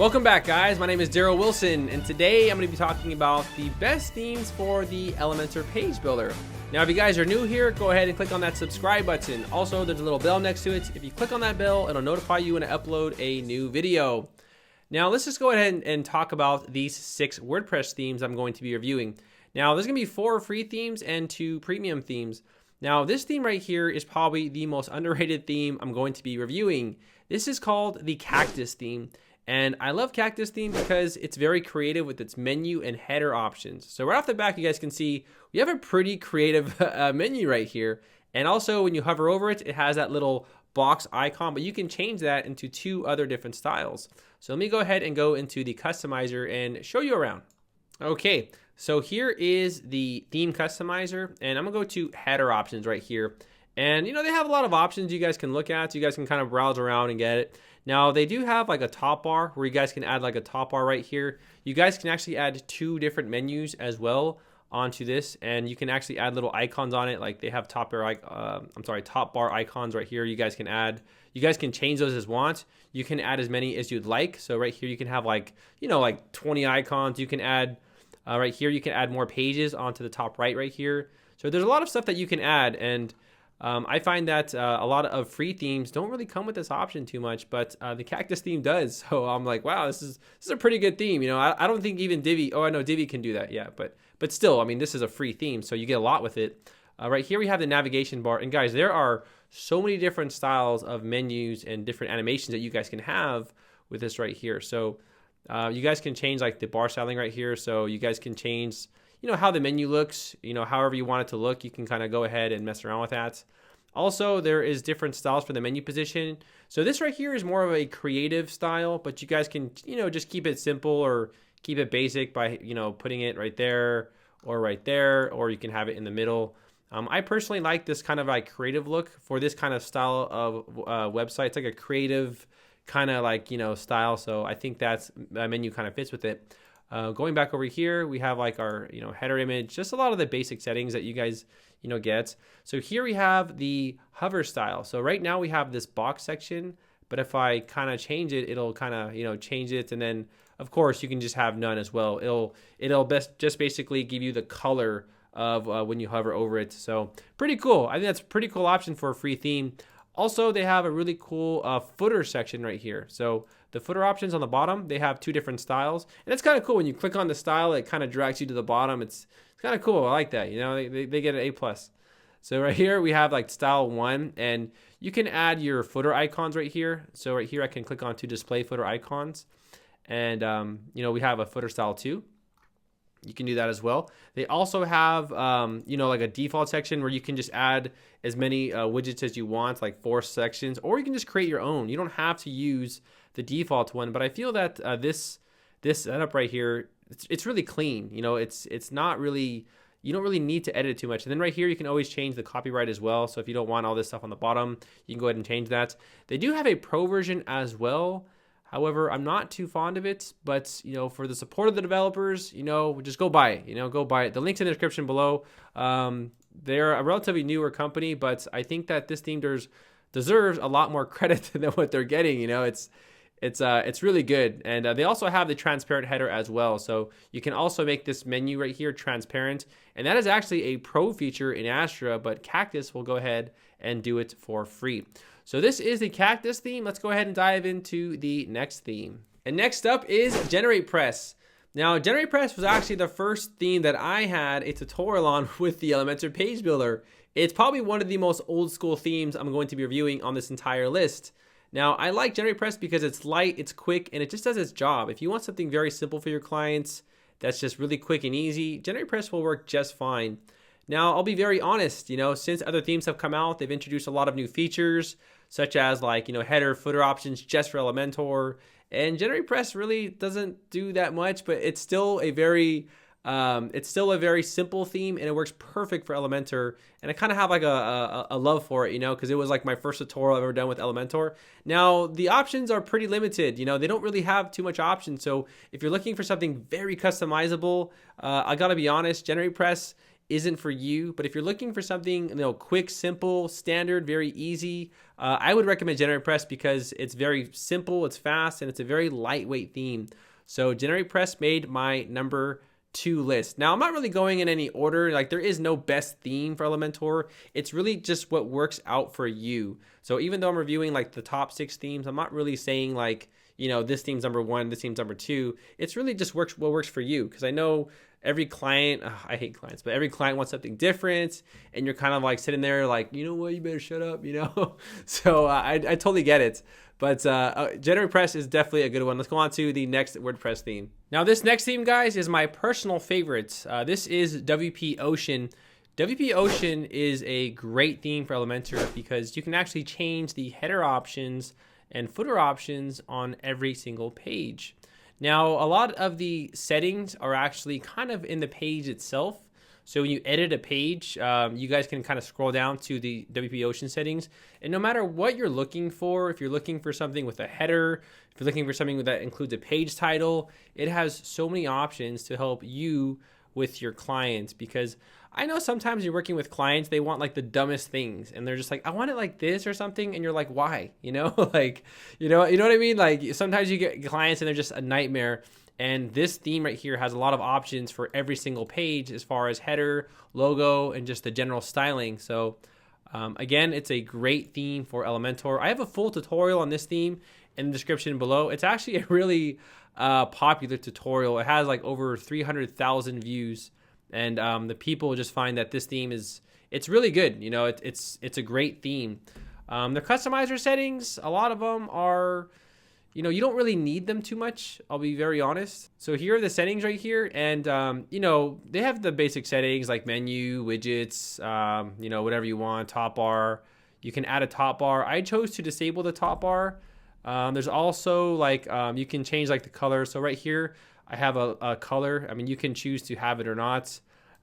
Welcome back, guys. My name is Darrel Wilson, and today I'm going to be talking about the best themes for the Elementor page builder. Now, if you guys are new here, go ahead and click on that subscribe button. Also, there's a little bell next to it. If you click on that bell, it'll notify you when I upload a new video. Now, let's just go ahead and talk about these 6 WordPress themes I'm going to be reviewing. Now, there's going to be 4 free themes and 2 premium themes. Now, this theme right here is probably the most underrated theme I'm going to be reviewing. This is called the Cactus Theme. And I love Cactus Theme because it's very creative with its menu and header options. So right off the back, you guys can see we have a pretty creative menu right here. And also when you hover over it, it has that little box icon, but you can change that into 2 other different styles. So let me go ahead and go into the customizer and show you around. Okay, so here is the theme customizer, and I'm gonna go to header options right here. And you know, they have a lot of options you guys can look at, so you guys can kind of browse around and get it. Now, they do have like a top bar where you guys can add like a top bar right here. You guys can actually add 2 different menus as well onto this, and you can actually add little icons on it. Like they have top bar icons right here. You guys can add, you guys can change those as want. You can add as many as you'd like. So right here, you can have like, you know, like 20 icons. You can add right here, you can add more pages onto the top right here. So there's a lot of stuff that you can add, and I find that a lot of free themes don't really come with this option too much, but the Cactus theme does. So I'm like, wow, this is a pretty good theme. You know, I don't think even Divi. Oh, I know Divi can do that. Yeah, but still, I mean, this is a free theme, so you get a lot with it. Right here we have the navigation bar, and guys, there are so many different styles of menus and different animations that you guys can have with this right here. So you guys can change like the bar styling right here. So you guys can change, you know, how the menu looks, you know, however you want it to look. You can kind of go ahead and mess around with that. Also, there is different styles for the menu position. So this right here is more of a creative style, but you guys can, you know, just keep it simple or keep it basic by, you know, putting it right there, or you can have it in the middle. I personally like this kind of like creative look for this kind of style of website. It's like a creative kind of like, you know, style. So I think that's menu kind of fits with it. Going back over here, we have like our, you know, header image, just a lot of the basic settings that you guys, you know, get. So here we have the hover style. So right now we have this box section, but if I kind of change it, it'll kind of, you know, change it. And then of course you can just have none as well. It'll just basically give you the color of when you hover over it. So pretty cool. I think that's a pretty cool option for a free theme. Also, they have a really cool footer section right here. So the footer options on the bottom, they have 2 different styles. And it's kind of cool. When you click on the style, it kind of drags you to the bottom. It's kind of cool. I like that. You know, they get an A+. So right here, we have like style 1. And you can add your footer icons right here. So right here, I can click on to display footer icons. And, you know, we have a footer style 2. You can do that as well. They also have, you know, like a default section where you can just add as many widgets as you want, like 4 sections, or you can just create your own. You don't have to use the default one, but I feel that this setup right here, it's really clean. You know, it's not really, you don't really need to edit it too much. And then right here, you can always change the copyright as well. So if you don't want all this stuff on the bottom, you can go ahead and change that. They do have a pro version as well. However, I'm not too fond of it, but, you know, for the support of the developers, you know, just go buy it, you know, go buy it. The link's in the description below. They're a relatively newer company, but I think that this theme deserves a lot more credit than what they're getting. You know, it's really good. And they also have the transparent header as well. So you can also make this menu right here transparent. And that is actually a pro feature in Astra, but Cactus will go ahead and do it for free. So this is the Cactus theme. Let's go ahead and dive into the next theme. And next up is GeneratePress. Now, GeneratePress was actually the first theme that I had a tutorial on with the Elementor page builder. It's probably one of the most old school themes I'm going to be reviewing on this entire list. Now, I like GeneratePress because it's light, it's quick, and it just does its job. If you want something very simple for your clients that's just really quick and easy, GeneratePress will work just fine. Now, I'll be very honest, you know, since other themes have come out, they've introduced a lot of new features, such as like, you know, header, footer options just for Elementor. And GeneratePress really doesn't do that much, but it's still a very simple theme, and it works perfect for Elementor. And I kind of have like a love for it, you know, because it was like my first tutorial I've ever done with Elementor. Now, the options are pretty limited. You know, they don't really have too much options. So if you're looking for something very customizable, I gotta be honest, GeneratePress isn't for you. But if you're looking for something, quick, simple, standard, very easy, I would recommend GeneratePress because it's very simple, it's fast, and it's a very lightweight theme. So GeneratePress made my number 2 list. Now, I'm not really going in any order. Like, there is no best theme for Elementor. It's really just what works out for you. So even though I'm reviewing like the top 6 themes, I'm not really saying like, this theme's number 1, this theme's number 2. It's really just what works for you. Because I know every client, I hate clients, but every client wants something different. And you're kind of like sitting there like, you know what, you better shut up, So I totally get it. But GeneratePress is definitely a good one. Let's go on to the next WordPress theme. Now, this next theme, guys, is my personal favorite. This is WP Ocean. WP Ocean is a great theme for Elementor because you can actually change the header options and footer options on every single page. Now, a lot of the settings are actually kind of in the page itself. So when you edit a page, you guys can kind of scroll down to the WP Ocean settings. And no matter what you're looking for, if you're looking for something with a header, if you're looking for something that includes a page title, it has so many options to help you with your clients. Because I know sometimes you're working with clients, they want like the dumbest things. And they're just like, I want it like this or something. And you're like, why? Like, you know what I mean? Like sometimes you get clients and they're just a nightmare. And this theme right here has a lot of options for every single page as far as header, logo, and just the general styling. So again, it's a great theme for Elementor. I have a full tutorial on this theme in the description below. It's actually a really popular tutorial. It has like over 300,000 views. And the people just find that this theme it's really good. It's a great theme. The customizer settings, a lot of them are... you don't really need them too much. I'll be very honest. So here are the settings right here. And, they have the basic settings like menu, widgets, whatever you want, top bar. You can add a top bar. I chose to disable the top bar. There's also like, you can change like the color. So right here, I have a color. I mean, you can choose to have it or not.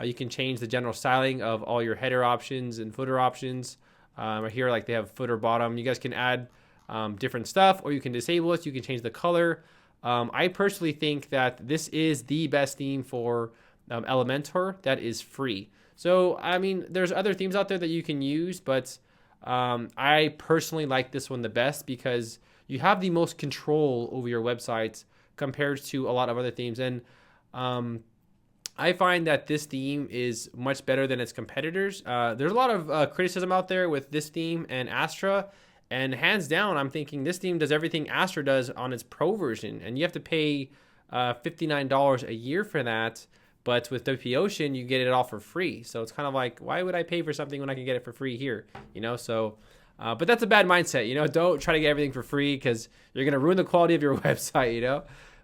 You can change the general styling of all your header options and footer options. Right here, like they have footer bottom. You guys can add different stuff, or you can disable it. You can change the color. I personally think that this is the best theme for Elementor that is free. So, I mean, there's other themes out there that you can use, but I personally like this one the best because you have the most control over your website compared to a lot of other themes. And I find that this theme is much better than its competitors. There's a lot of criticism out there with this theme and Astra. And hands down, I'm thinking this theme does everything Astra does on its pro version. And you have to pay $59 a year for that. But with WP Ocean, you get it all for free. So it's kind of like, why would I pay for something when I can get it for free here? So, but that's a bad mindset. Don't try to get everything for free because you're going to ruin the quality of your website,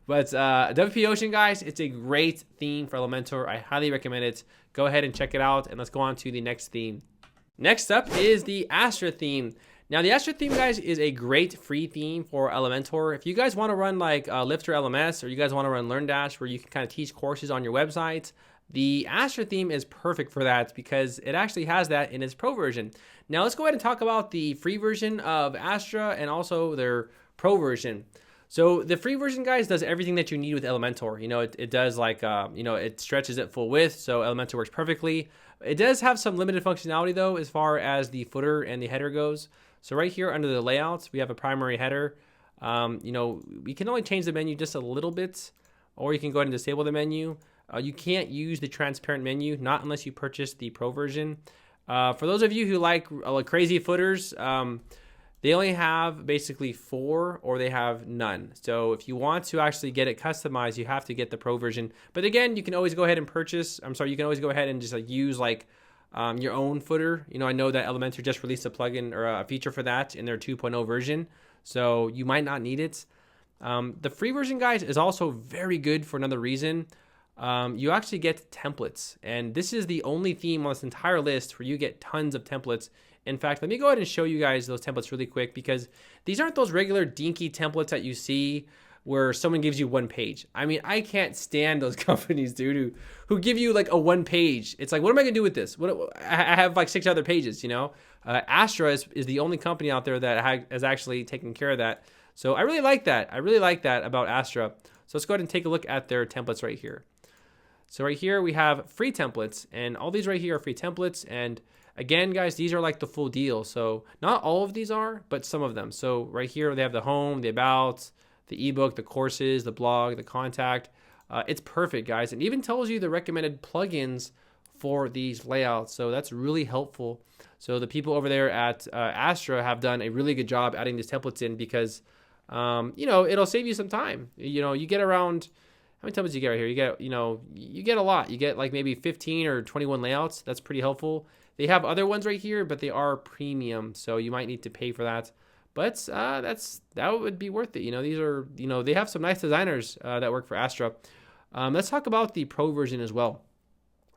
But WP Ocean, guys, it's a great theme for Elementor. I highly recommend it. Go ahead and check it out. And let's go on to the next theme. Next up is the Astra theme. Now, the Astra theme, guys, is a great free theme for Elementor. If you guys want to run like Lifter LMS, or you guys want to run LearnDash, where you can kind of teach courses on your website, the Astra theme is perfect for that because it actually has that in its pro version. Now, let's go ahead and talk about the free version of Astra and also their pro version. So the free version, guys, does everything that you need with Elementor. It does like, it stretches it full width, so Elementor works perfectly. It does have some limited functionality, though, as far as the footer and the header goes. So right here under the layouts, we have a primary header. We can only change the menu just a little bit, or you can go ahead and disable the menu. You can't use the transparent menu, not unless you purchase the pro version. For those of you who like crazy footers, they only have basically 4 or they have none. So if you want to actually get it customized, you have to get the pro version. But again, you can always go ahead and you can always go ahead and just use your own footer. I know that Elementor just released a plugin or a feature for that in their 2.0 version. So you might not need it. The free version, guys, is also very good for another reason. You actually get templates. And this is the only theme on this entire list where you get tons of templates. In fact, let me go ahead and show you guys those templates really quick because these aren't those regular dinky templates that you see where someone gives you one page. I mean, I can't stand those companies, dude, who give you like a one page. It's like, what am I gonna do with this? I have like 6 other pages, Astra is the only company out there that has actually taken care of that. So I really like that. I really like that about Astra. So let's go ahead and take a look at their templates right here. So right here we have free templates, and all these right here are free templates. And again, guys, these are like the full deal. So not all of these are, but some of them. So right here they have the home, the about, the ebook, the courses, the blog, the contact. It's perfect, guys. And even tells you the recommended plugins for these layouts. So that's really helpful. So the people over there at Astra have done a really good job adding these templates in because, you know, it'll save you some time. You know, you get around, how many templates you get right here? You get, you know, you get a lot. You get like maybe 15 or 21 layouts. That's pretty helpful. They have other ones right here, but they are premium. So you might need to pay for that. But that would be worth it. You know, these are, you know, they have some nice designers that work for Astra. Let's talk about the pro version as well.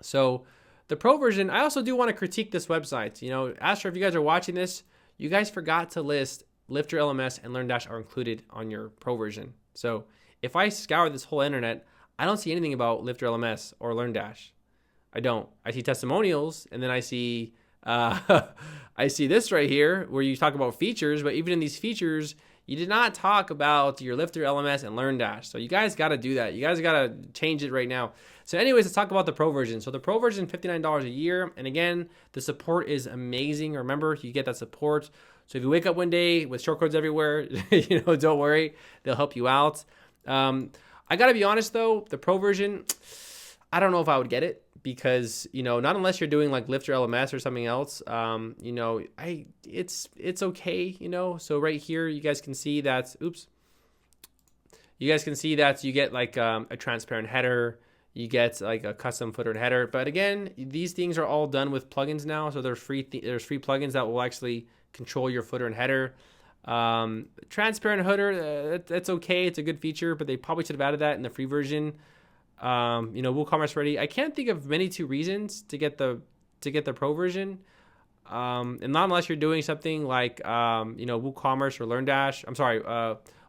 So the pro version, I also do want to critique this website. You know, Astra, if you guys are watching this, you guys forgot to list Lifter LMS and LearnDash are included on your pro version. So if I scour this whole internet, I don't see anything about Lifter LMS or LearnDash. I don't. I see testimonials, and then I see I see this right here where you talk about features, but even in these features, you did not talk about your Lifter LMS and LearnDash. So you guys got to do that. You guys got to change it right now. So anyways, let's talk about the pro version. So the pro version, $59 a year. And again, the support is amazing. Remember, you get that support. So if you wake up one day with shortcodes everywhere, you know, don't worry. They'll help you out. I got to be honest, though, the pro version, I don't know if I would get it. Because, you know, not unless you're doing like Lifter LMS or something else, you know, it's okay, you know. So right here, you guys can see that, you guys can see that you get like a transparent header, you get like a custom footer and header. But again, these things are all done with plugins now. So there's free plugins that will actually control your footer and header. Transparent header, that's okay. It's a good feature, but they probably should have added that in the free version. You know, WooCommerce ready. I can't think of many two reasons to get the pro version. And not unless you're doing something like, you know, WooCommerce or LearnDash. I'm sorry,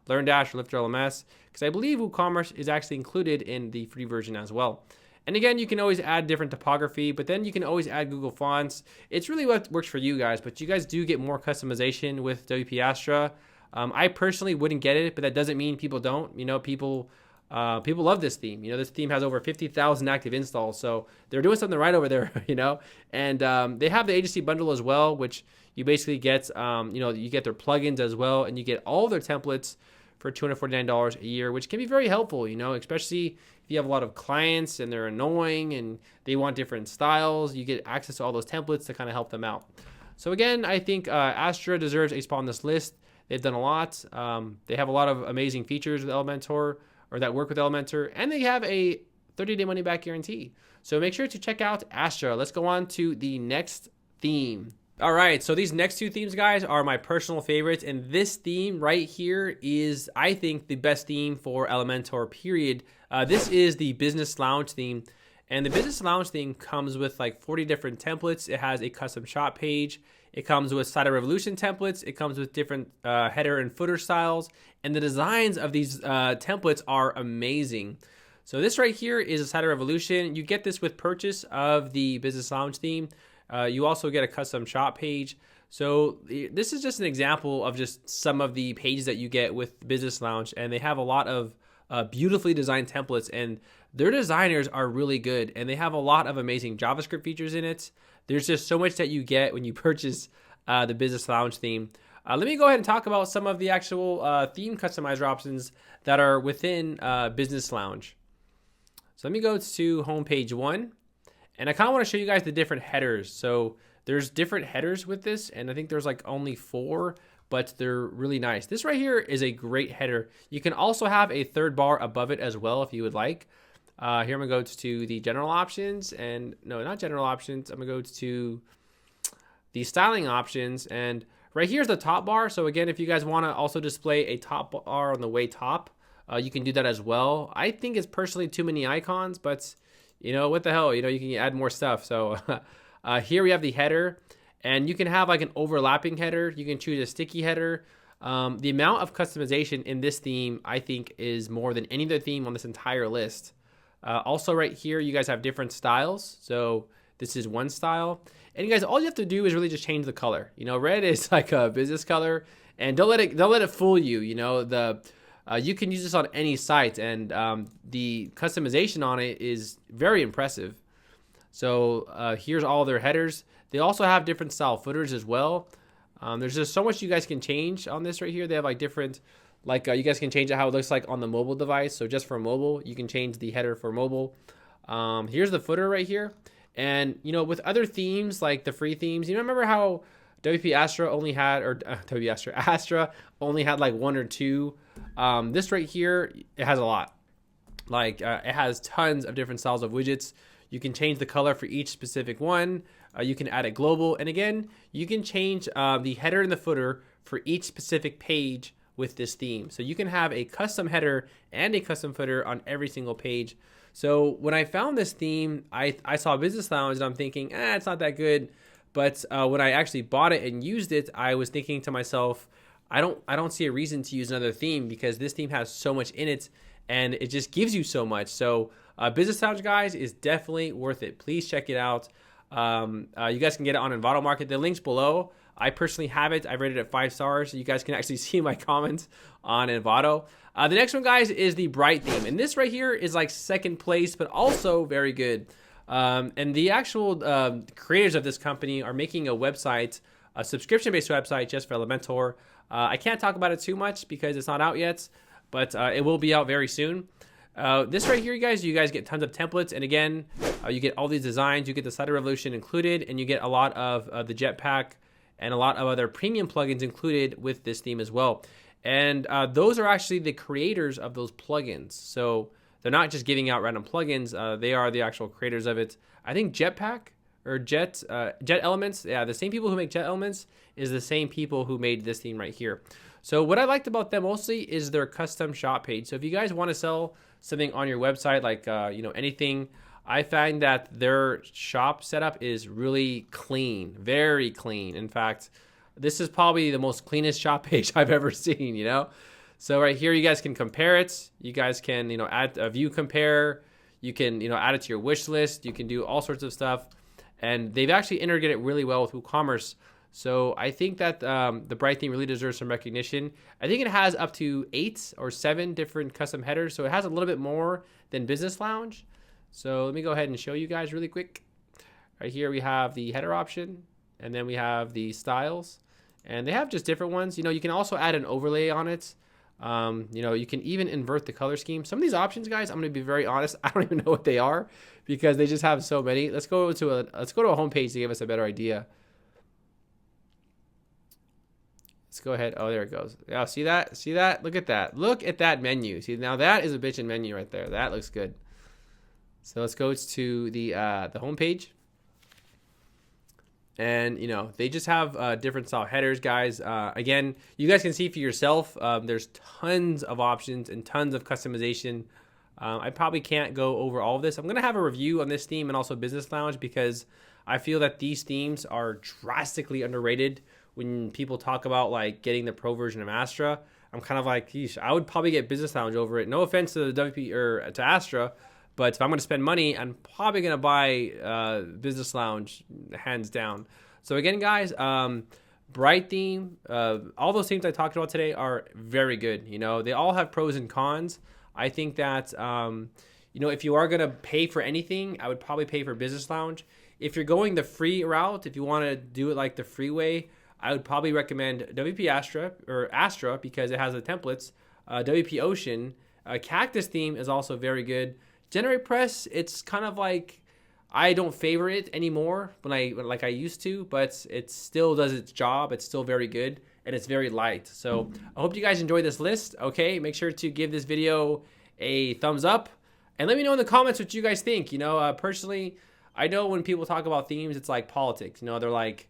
LearnDash or Lifter LMS, because I believe WooCommerce is actually included in the free version as well. And again, you can always add different typography, but then you can always add Google Fonts. It's really what works for you guys, but you guys do get more customization with WP Astra. I personally wouldn't get it, but that doesn't mean people don't. You know, people love this theme. You know, this theme has over 50,000 active installs, so they're doing something right over there, you know. And they have the agency bundle as well, which you basically get, you know, you get their plugins as well, and you get all their templates for $249 a year, which can be very helpful, you know, especially if you have a lot of clients and they're annoying and they want different styles. You get access to all those templates to kind of help them out. So again, I think Astra deserves a spot on this list. They've done a lot. They have a lot of amazing features with Elementor, or that work with Elementor, and they have a 30-day money-back guarantee. So make sure to check out Astra. Let's go on to the next theme. All right, so these next two themes, guys, are my personal favorites, and this theme right here is, I think, the best theme for Elementor, period. This is the Business Lounge theme, and the Business Lounge theme comes with like 40 different templates. It has a custom shop page. It comes with Site of Revolution templates. It comes with different header and footer styles. And the designs of these templates are amazing. So this right here is a Site of Revolution. You get this with purchase of the Business Lounge theme. You also get a custom shop page. So this is just an example of just some of the pages that you get with Business Lounge. And they have a lot of beautifully designed templates. And their designers are really good. And they have a lot of amazing JavaScript features in it. There's just so much that you get when you purchase the Business Lounge theme. Let me go ahead and talk about some of the actual theme customizer options that are within Business Lounge. So let me go to homepage 1, and I kind of want to show you guys the different headers. So there's different headers with this, and I think there's like only 4, but they're really nice. This right here is a great header. You can also have a third bar above it as well if you would like. Here I'm gonna go to the general options, and no, not general options. I'm gonna go to the styling options, and right here's the top bar. So again, if you guys want to also display a top bar on the way top, you can do that as well. I think it's personally too many icons, but you know, what the hell, you know, you can add more stuff. So here we have the header, and you can have like an overlapping header. You can choose a sticky header. The amount of customization in this theme, I think, is more than any other theme on this entire list. Also right here, you guys have different styles. So this is one style. And you guys, all you have to do is really just change the color. You know, red is like a business color, and don't let it fool you. You know, the You can use this on any site, and the customization on it is very impressive. So here's all their headers. They also have different style footers as well. There's just so much you guys can change on this right here. They have like different, like you guys can change it how it looks like on the mobile device. So just for mobile, you can change the header for mobile. Here's the footer right here. And, you know, with other themes, like the free themes, you remember how WP Astra only had, or WP Astra only had like 1 or 2. This right here, it has a lot. Like it has tons of different styles of widgets. You can change the color for each specific one. You can add it global. And again, you can change the header and the footer for each specific page with this theme. So you can have a custom header and a custom footer on every single page. So when I found this theme, I saw Business Lounge and I'm thinking, it's not that good. But when I actually bought it and used it, I was thinking to myself, I don't see a reason to use another theme because this theme has so much in it and it just gives you so much. So Business Lounge, guys, is definitely worth it. Please check it out. You guys can get it on Envato Market. The link's below. I personally have it. I rated it 5 stars. So you guys can actually see my comments on Envato. The next one, guys, is the Bryte theme. And this right here is like second place, but also very good. And the actual creators of this company are making a website, a subscription-based website just for Elementor. I can't talk about it too much because it's not out yet, but it will be out very soon. This right here, you guys get tons of templates. And again, you get all these designs. You get the Slider Revolution included, and you get a lot of the Jetpack and a lot of other premium plugins included with this theme as well. And those are actually the creators of those plugins. So they're not just giving out random plugins. They are the actual creators of it. I think Jetpack or Jet Elements, yeah, the same people who make Jet Elements is the same people who made this theme right here. So what I liked about them mostly is their custom shop page. So if you guys want to sell something on your website, like anything, I find that their shop setup is really clean, very clean. In fact, this is probably the most cleanest shop page I've ever seen, So right here, you guys can compare it. You guys can, add a view compare. You can, add it to your wish list. You can do all sorts of stuff. And they've actually integrated it really well with WooCommerce. So I think that the Bryte theme really deserves some recognition. I think it has up to 8 or 7 different custom headers. So it has a little bit more than Business Lounge. So let me go ahead and show you guys really quick. Right here, we have the header option. And then we have the styles. And they have just different ones. You can also add an overlay on it. You can even invert the color scheme. Some of these options, guys, I'm going to be very honest, I don't even know what they are because they just have so many. Let's go to a homepage to give us a better idea. Let's go ahead. Oh, there it goes. Yeah, see that? See that? Look at that. Look at that menu. See, now that is a bitchin' menu right there. That looks good. So let's go to the homepage. And, they just have different style headers, guys. Again, you guys can see for yourself, there's tons of options and tons of customization. I probably can't go over all of this. I'm going to have a review on this theme and also Business Lounge because I feel that these themes are drastically underrated when people talk about like getting the pro version of Astra. I'm kind of like, geez, I would probably get Business Lounge over it. No offense to the WP or to Astra, but if I'm going to spend money, I'm probably going to buy Business Lounge, hands down. So again, guys, Bryte theme, all those themes I talked about today are very good. They all have pros and cons. I think that, if you are going to pay for anything, I would probably pay for Business Lounge. If you're going the free route, if you want to do it like the free way, I would probably recommend WP Astra because it has the templates. WP Ocean, Cactus Theme is also very good. GeneratePress, it's kind of like I don't favor it anymore like I used to, but it still does its job. It's still very good and it's very light. So I hope you guys enjoyed this list. Okay, make sure to give this video a thumbs up and let me know in the comments what you guys think. Personally, I know when people talk about themes, it's like politics. They're like,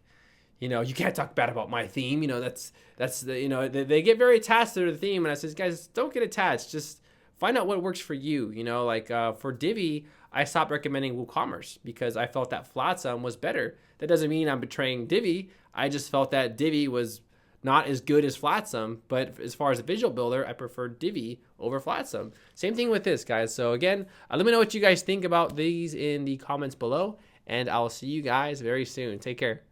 you can't talk bad about my theme. That's the, they get very attached to the theme. And I says, guys, don't get attached. Just find out what works for you. For Divi, I stopped recommending WooCommerce because I felt that Flotsam was better. That doesn't mean I'm betraying Divi. I just felt that Divi was not as good as Flotsam. But as far as a visual builder, I prefer Divi over Flotsam. Same thing with this, guys. So again, let me know what you guys think about these in the comments below. And I'll see you guys very soon. Take care.